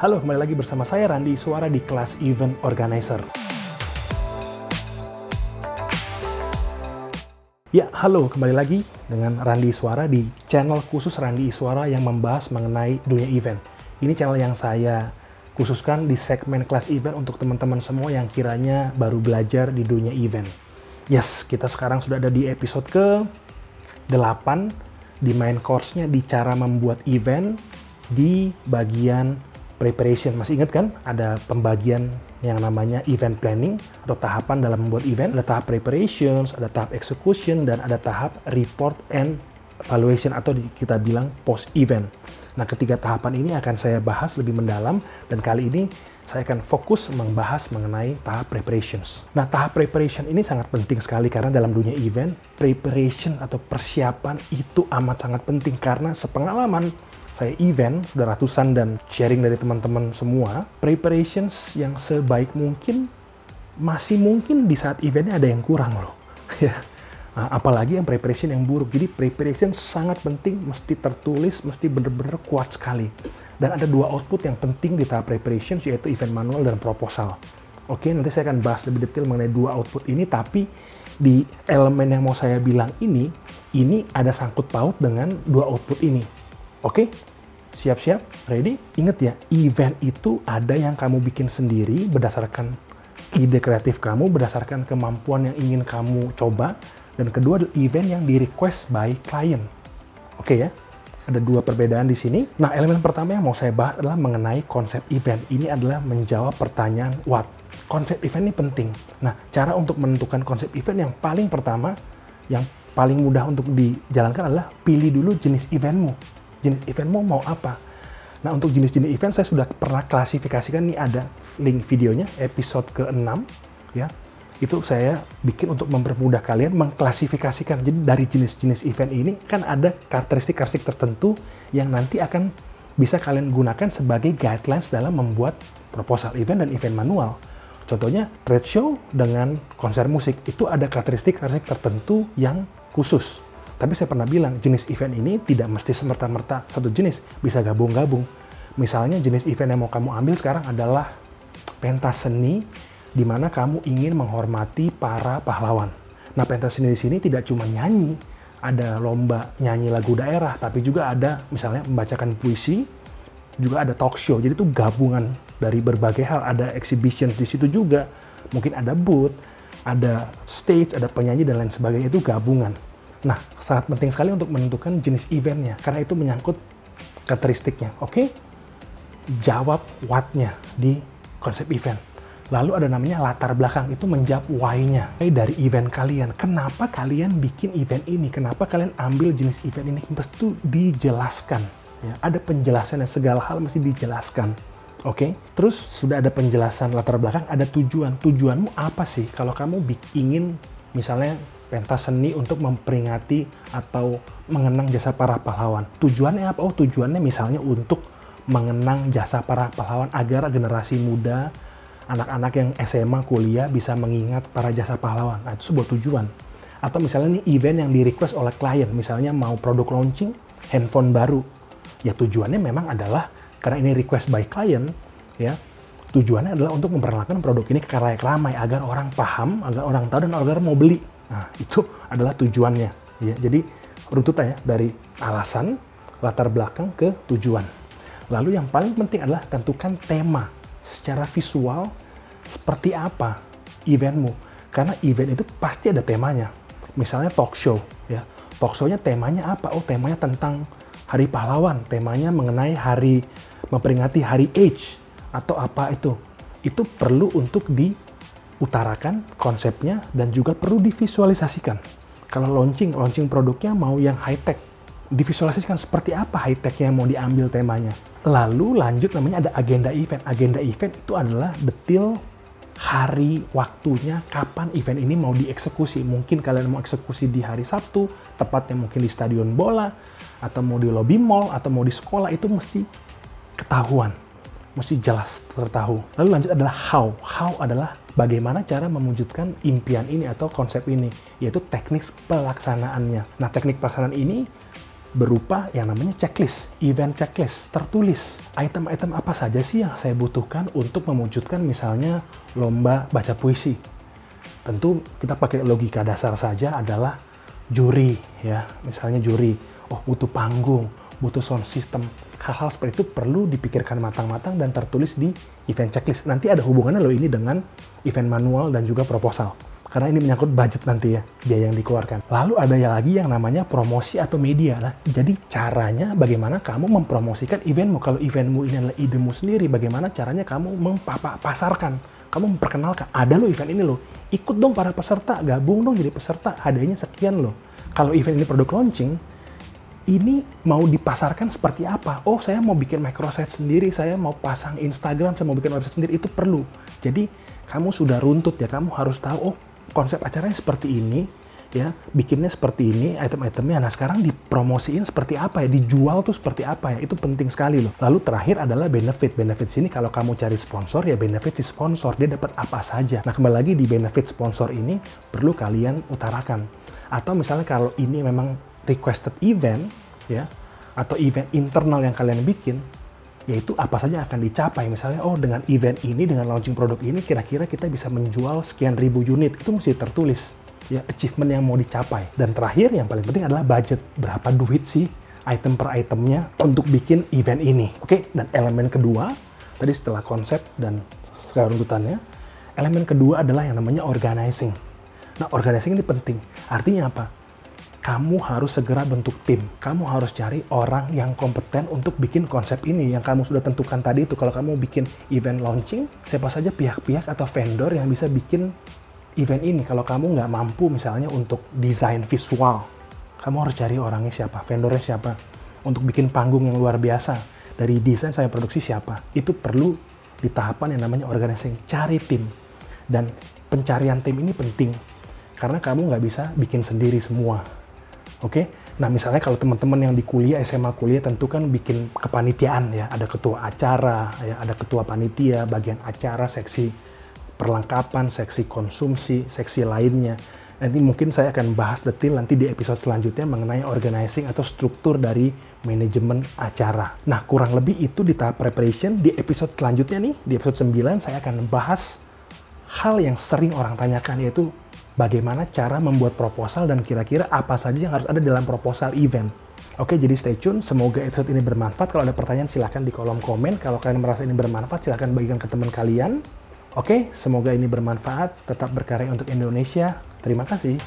Halo, kembali lagi bersama saya Randi Iswara di kelas Event Organizer. Ya, halo, kembali lagi dengan Randi Iswara di channel khusus Randi Iswara yang membahas mengenai dunia event. Ini channel yang saya khususkan di segmen kelas event untuk teman-teman semua yang kiranya baru belajar di dunia event. Yes, kita sekarang sudah ada di episode ke-8 di main course-nya di cara membuat event di bagian preparation. Masih ingat kan? Ada pembagian yang namanya event planning atau tahapan dalam membuat event. Ada tahap preparations, ada tahap execution, dan ada tahap report and evaluation atau kita bilang post event. Nah, ketiga tahapan ini akan saya bahas lebih mendalam dan kali ini saya akan fokus membahas mengenai tahap preparations. Nah, tahap preparation ini sangat penting sekali karena dalam dunia event, preparation atau persiapan itu amat sangat penting karena sepengalaman saya event, sudah ratusan dan sharing dari teman-teman semua, preparations yang sebaik mungkin, masih mungkin di saat eventnya ada yang kurang loh. Nah, apalagi yang preparation yang buruk. Jadi preparation sangat penting, mesti tertulis, mesti benar-benar kuat sekali. Dan ada dua output yang penting di tahap preparations, yaitu event manual dan proposal. Oke, nanti saya akan bahas lebih detail mengenai dua output ini, tapi di elemen yang mau saya bilang ini ada sangkut paut dengan dua output ini. Oke, siap-siap, ready? Ingat ya, event itu ada yang kamu bikin sendiri berdasarkan ide kreatif kamu, berdasarkan kemampuan yang ingin kamu coba, dan kedua adalah event yang di-request by client. Oke ya, ada dua perbedaan di sini. Nah, elemen pertama yang mau saya bahas adalah mengenai konsep event. Ini adalah menjawab pertanyaan what. Konsep event ini penting. Nah, cara untuk menentukan konsep event yang paling pertama, yang paling mudah untuk dijalankan adalah pilih dulu jenis eventmu. Jenis eventmu mau apa? Nah, untuk jenis-jenis event saya sudah pernah klasifikasikan, nih ada link videonya, episode ke-6, ya. Itu saya bikin untuk mempermudah kalian mengklasifikasikan. Jadi dari jenis-jenis event ini kan ada karakteristik-karakteristik tertentu yang nanti akan bisa kalian gunakan sebagai guidelines dalam membuat proposal event dan event manual. Contohnya trade show dengan konser musik, itu ada karakteristik-karakteristik tertentu yang khusus. Tapi saya pernah bilang, jenis event ini tidak mesti semerta-merta satu jenis, bisa gabung-gabung. Misalnya jenis event yang mau kamu ambil sekarang adalah pentas seni, di mana kamu ingin menghormati para pahlawan. Nah, pentas seni di sini tidak cuma nyanyi, ada lomba nyanyi lagu daerah, tapi juga ada misalnya membacakan puisi, juga ada talk show. Jadi itu gabungan dari berbagai hal, ada exhibition di situ juga, mungkin ada booth, ada stage, ada penyanyi dan lain sebagainya, itu gabungan. Nah, sangat penting sekali untuk menentukan jenis eventnya, karena itu menyangkut karakteristiknya. Oke? Jawab what-nya di konsep event. Lalu ada namanya latar belakang, itu menjawab why-nya. Dari event kalian, kenapa kalian bikin event ini? Kenapa kalian ambil jenis event ini? Mesti dijelaskan. Ya, ada penjelasan, segala hal mesti dijelaskan. Oke? Terus sudah ada penjelasan latar belakang, ada tujuan. Tujuanmu apa sih? Kalau kamu ingin misalnya pentas seni untuk memperingati atau mengenang jasa para pahlawan. Tujuannya apa? Oh, tujuannya misalnya untuk mengenang jasa para pahlawan agar generasi muda, anak-anak yang SMA, kuliah bisa mengingat para jasa pahlawan. Nah, itu sebuah tujuan. Atau misalnya ini event yang di-request oleh klien, misalnya mau produk launching, handphone baru. Ya tujuannya memang adalah, karena ini request by client, ya, tujuannya adalah untuk memperkenalkan produk ini ke khalayak ramai agar orang paham, agar orang tahu dan agar mau beli. Nah, itu adalah tujuannya. Ya, jadi runtutannya dari alasan, latar belakang ke tujuan. Lalu yang paling penting adalah tentukan tema. Secara visual, seperti apa eventmu. Karena event itu pasti ada temanya. Misalnya talk show. Ya. Talk show-nya temanya apa? Oh, temanya tentang Hari Pahlawan. Temanya mengenai hari, memperingati Hari AIDS. Atau apa itu. Itu perlu untuk diutarakan konsepnya dan juga perlu divisualisasikan. Kalau launching produknya mau yang high-tech, divisualisasikan seperti apa high-tech-nya yang mau diambil temanya. Lalu lanjut namanya ada agenda event. Agenda event itu adalah detail hari waktunya kapan event ini mau dieksekusi. Mungkin kalian mau eksekusi di hari Sabtu, tepatnya mungkin di stadion bola, atau mau di lobby mall, atau mau di sekolah, itu mesti ketahuan. Mesti jelas tertahu. Lalu lanjut adalah how. How adalah bagaimana cara mewujudkan impian ini atau konsep ini, yaitu teknik pelaksanaannya. Nah, teknik pelaksanaan ini berupa yang namanya checklist, event checklist, tertulis. Item-item apa saja sih yang saya butuhkan untuk mewujudkan misalnya lomba baca puisi. Tentu kita pakai logika dasar saja adalah juri ya, misalnya juri. Oh, butuh panggung, butuh sound system. Hal-hal seperti itu perlu dipikirkan matang-matang dan tertulis di event checklist. Nanti ada hubungannya loh ini dengan event manual dan juga proposal. Karena ini menyangkut budget nanti ya, biaya yang dikeluarkan. Lalu ada lagi yang namanya promosi atau media lah. Jadi caranya bagaimana kamu mempromosikan eventmu. Kalau eventmu ini adalah idemu sendiri, bagaimana caranya kamu pasarkan, kamu memperkenalkan. Ada loh event ini loh, ikut dong para peserta, gabung dong jadi peserta, hadiahnya sekian loh. Kalau event ini produk launching, ini mau dipasarkan seperti apa? Oh, saya mau bikin microsite sendiri, saya mau pasang Instagram, saya mau bikin website sendiri, itu perlu. Jadi kamu sudah runtut ya, kamu harus tahu, oh konsep acaranya seperti ini, ya, bikinnya seperti ini, item-itemnya. Nah sekarang dipromosiin seperti apa ya, dijual tuh seperti apa ya, itu penting sekali loh. Lalu terakhir adalah benefit. Benefit sini kalau kamu cari sponsor ya benefit si sponsor, dia dapat apa saja. Nah kembali lagi di benefit sponsor ini perlu kalian utarakan. Atau misalnya kalau ini memang requested event ya, atau event internal yang kalian bikin, yaitu apa saja yang akan dicapai. Misalnya, oh dengan event ini, dengan launching produk ini, kira-kira kita bisa menjual sekian ribu unit. Itu mesti tertulis, ya, achievement yang mau dicapai. Dan terakhir, yang paling penting adalah budget. Berapa duit sih item per itemnya untuk bikin event ini. Oke, dan elemen kedua, tadi setelah konsep dan segala runtutannya, elemen kedua adalah yang namanya organizing. Nah, organizing ini penting. Artinya apa? Kamu harus segera bentuk tim. Kamu harus cari orang yang kompeten untuk bikin konsep ini. Yang kamu sudah tentukan tadi itu, kalau kamu bikin event launching, siapa saja pihak-pihak atau vendor yang bisa bikin event ini. Kalau kamu nggak mampu misalnya untuk desain visual, kamu harus cari orangnya siapa, vendornya siapa. Untuk bikin panggung yang luar biasa, dari desain sampai produksi siapa. Itu perlu di tahapan yang namanya organizing. Cari tim. Dan pencarian tim ini penting. Karena kamu nggak bisa bikin sendiri semua. Oke, nah misalnya kalau teman-teman yang di kuliah, SMA kuliah tentu kan bikin kepanitiaan ya, ada ketua acara, ya, ada ketua panitia, bagian acara, seksi perlengkapan, seksi konsumsi, seksi lainnya. Nanti mungkin saya akan bahas detail nanti di episode selanjutnya mengenai organizing atau struktur dari manajemen acara. Nah kurang lebih itu di tahap preparation. Di episode selanjutnya nih, di episode 9 saya akan bahas hal yang sering orang tanyakan, yaitu bagaimana cara membuat proposal dan kira-kira apa saja yang harus ada dalam proposal event. Oke, jadi stay tune. Semoga episode ini bermanfaat. Kalau ada pertanyaan silahkan di kolom komen. Kalau kalian merasa ini bermanfaat, silahkan bagikan ke teman kalian. Oke, semoga ini bermanfaat. Tetap berkarya untuk Indonesia. Terima kasih.